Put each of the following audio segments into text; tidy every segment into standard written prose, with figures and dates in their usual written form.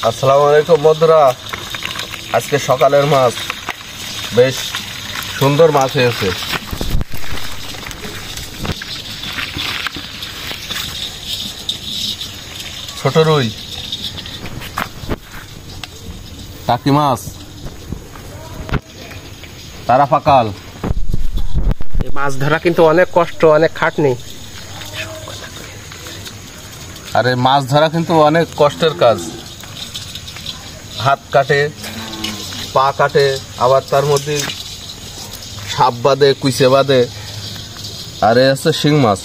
আসসালামু আলাইকুম বন্ধুরা, আজকে সকালের মাছ বেশ সুন্দর মাছ হয়েছে। ছোট রুই, টাকি মাছ, তারা পাকাল। এই মাছ ধরা কিন্তু অনেক কষ্ট, অনেক খাটনি। আরে মাছ ধরা কিন্তু অনেক কষ্টের কাজ। হাত কাটে, পা কাটে, আবার তার মধ্যে সাপ বাঁধে, কুইচে বাঁধে। আর এ হচ্ছে শিং মাছ।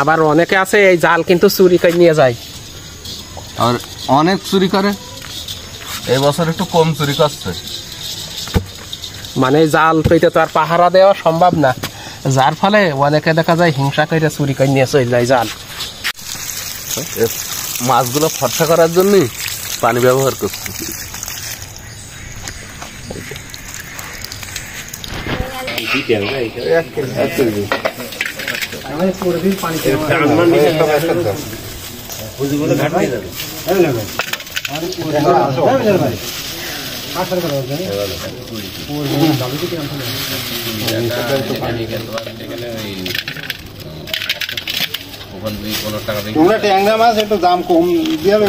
আবার অনেকে আছে এই জাল কিন্তু চুরি করে নিয়ে যায়। আর অনেক চুরি করে, এই বছর একটু কম চুরি করছে। মানে জাল পেতে তো আর পাহারা দেওয়া সম্ভব না, যার ফলে অনেকে দেখা যায় হিংসা করে চুরি করে নিয়ে চলে যায় জাল। মাছগুলো ফর্সা করার জন্যই পানি ব্যবহার করছে।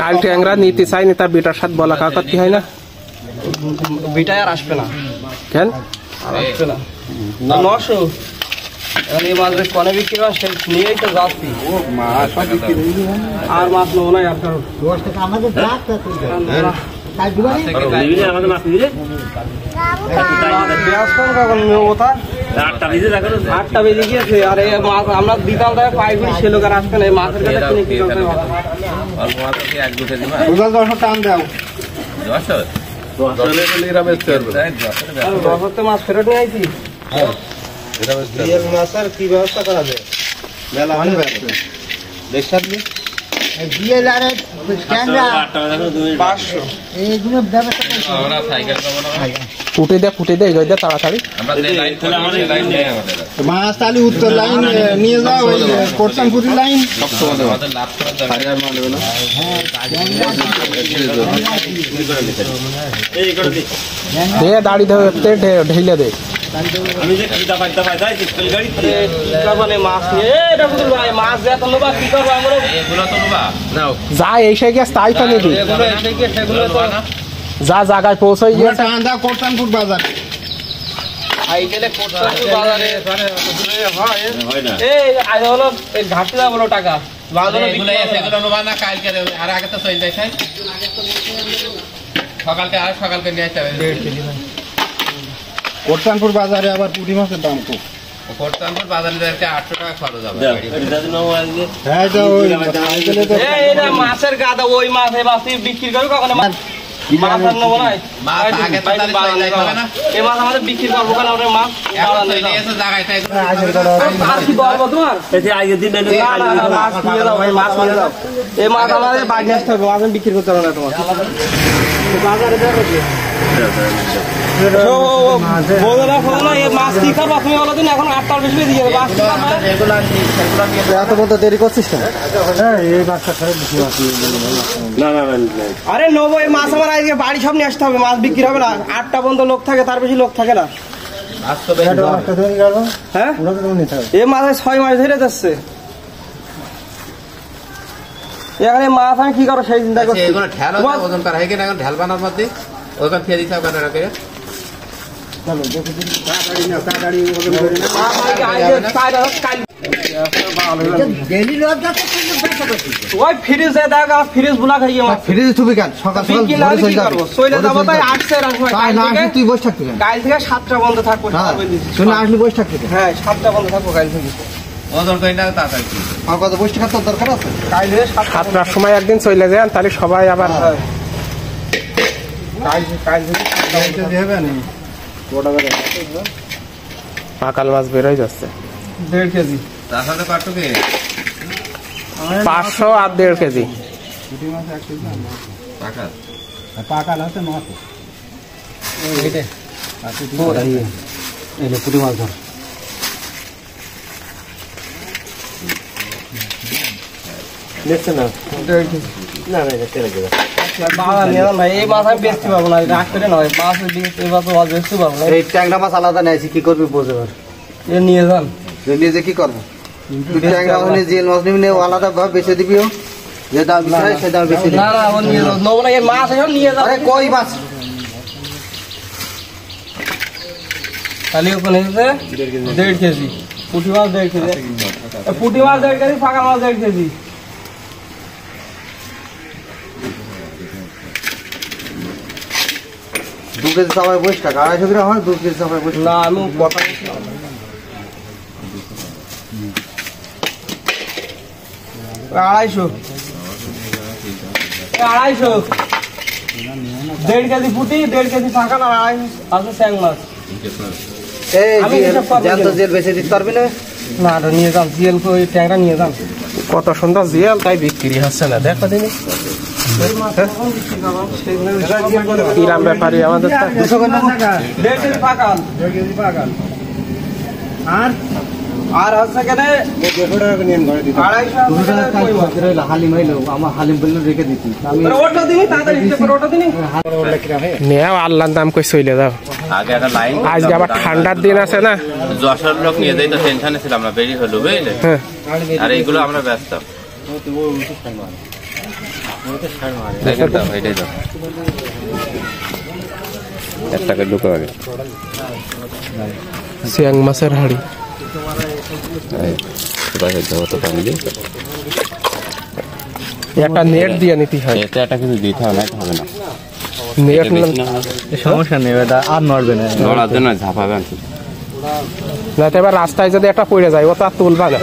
কাল ট্যাংরা নিতে চাইনি, তার বেটার সাথে বলা কাকতি হয় না। বিটাই আর আসবে না। কেন আসবে না? 900 এখন এই মাছ কনে বিক্রি হয় সে নিয়েই তো যাচ্ছি। আর মাছ নেবো না। আর কারণ 8টা বেজে গিয়েছে। আর এই মাছ আমরা দিতাম তাই পাইগুলি সে লোক আর আসবে না। এই মাছের কাছে কিনে কি করতে হবে? মাছ ফেরত নিয়ে আইছি। মাছের কি ব্যবস্থা করা যায়? ফুটে দে তাড়াতাড়ি। মাছ তাহলে উত্তর লাইন নিয়ে যাও, ওই কোটসানপুরের লাইন। দে দাড়ি ঢেলে দে। যা এসে গেছে তাই তো নিবি, যা জায়গায় পৌঁছাই গিয়েছে। কোটসানপুর বাজার ঘাটতে যাবো টাকা সকালকে নিয়ে আসতে হবে। কোটসানপুর বাজারে আবার পুঁটি মাছের দাম খুব। কোটসানপুর বাজারে 800 টাকা খরচ হবে। মাছের গাদা ওই মাছ বিক্রি করবে কখনো। মাছ আর নেবো না, এই মাছ আমাদের বিক্রি করবো কেন? মাছ এই মাছ আমাদের বাইরে আসতে হবে, মাছ বিক্রি করতে হবে না তোমার বাজারে। মাছ কি করবো তুমি বলো দিন? এখন 8টার বেশি বেজে যাবে। এত বলতে দেরি করছিস না? আরে নেবো এই মাছ আমার আজকে বাড়ি সব নিয়ে আসতে হবে। মাছ বিক্রি হবে না, 8টা পর্যন্ত লোক থাকে, তার বেশি লোক থাকে না। হ্যাঁ এই মাছ 6 মাস ধরে যাচ্ছে। এখানে মাছ আমি কি করবো সেই চিন্তা করছি। ওই ফ্রিজে দেখা ফ্রিজ বুলা খাইয়ে ফ্রিজ তুমি কেন সকাল চলে যাবো তাই আসছে। তুই বসে থাকবি কেন? কাল থেকে 7টা বন্ধ থাকবো। শুনে আসলে বসে থাকবি। হ্যাঁ 7টা বন্ধ থাকবো কাল থেকে। কত বসে থাকার তোর দরকার আছে? 7টার সময় একদিন চলে যান, তাহলে সবাই আবার পাকাল মাছ বেরোয় যাচ্ছে। 1.5 কেজি 500 আর 1.5 কেজি। পাকাল আছে 900। পুঁটি মাছ ধর। দেখছেন না? বাবা নিয়ে যান ভাই, এই মাছ আমি বেচতে পারবো না, রাগ করে নয়, মাছের দিকে এবার তো মাছ বেচতে পারবো না, এই ট্যাংরা মাছ আলাদা নেছি, কি করবি বোঝে এবার। এ নিয়ে যান। নিয়ে যে কি করবো, তুই ট্যাংরা মাছ নিয়ে জিএল মাছ নিবি, আলাদা ভাবে বেছে দিবি, যে দাম বিছাই সে দাম বেশি দিবি। না না, ও নিয়ে যান, নেবো না, এই মাছ এখন নিয়ে যান। আরে কই মাছ, খালি ওখানে এসে 1.5 কেজি পুঁটি মাছ, 1.5 কেজি পুঁটি মাছ, 1.5 কেজি ফাঁকা মাছ, 1.5 কেজি। 2 কেজি চাপায় 20 টাকা, 250 গ্রাম হয়, 2 কেজি চাপায় 20 না আমি কথা বলছি না। 250, 250, 1.5 কেজি পুঁটি, 1.5 কেজি ফাঁকা, না 250 আছে স্যাং মাছ। এই আমি হিসাব করবো জ্যান্ত কেন? জেল বেছে দিতে পারবি না? না এটা নিয়ে যান, জিএল কো ওই ট্যাংরা নিয়ে যান। কত সুন্দর জিয়াল, তাই বিক্রি হচ্ছে না, দেখো দিনি কিরাম ব্যাপারী আমাদের তো। 200 করে না? 1.5 কেজি ফাঁকা, আর হচ্ছে কেন 250 200 টাকা কাজ করতে রইলো, হালিম হইলো, আমার হালিম বললো রেখে দিতি আমি। ওটা দিনি, তাড়াতাড়ি হিসাব করে ওটা দিনি। নেও আল্লাহর দাম কই চলে যাও। আগে একটা লাইন আজকে আবার ঠান্ডার দিন আছে না। যশোর লোক নিয়ে যাই তো টেনশনে ছিলাম না, বেরিয়ে হলো বুঝলে। হ্যাঁ, আর এইগুলো আমরা ব্যস্ত। এটাই দাও 1 টাকা ঢুকে আগে সিয়াং মাছের হাড়ি। তো পানি দিয়ে একটা নেট দিয়ে নিতে হয়, এটা একটা কিছু দিতে হবে না, হবে না। নেট সমস্যা নেই, এটা আর নড়বে না। নড়ার জন্য ঝাঁপাবেন না তো এবার রাস্তায় যদি একটা পড়ে যায় ও তো আর তুলবা না।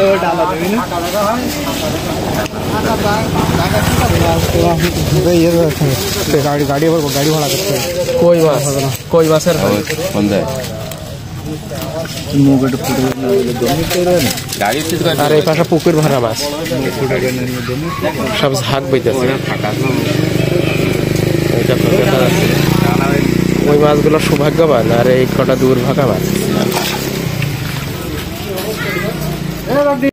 গাড়ি ভাড়া করতে হবে। কই মাছ, কই মাছের হাড়ি। কোন যায় গাড়ি ঠিক করে আর এই পাশে পুকুর ভরা মাছ, সব ঝাঁক বইতেছে। ওই মাছগুলো সৌভাগ্যবান, আর এই কটা দুর্ভাগা মাছ।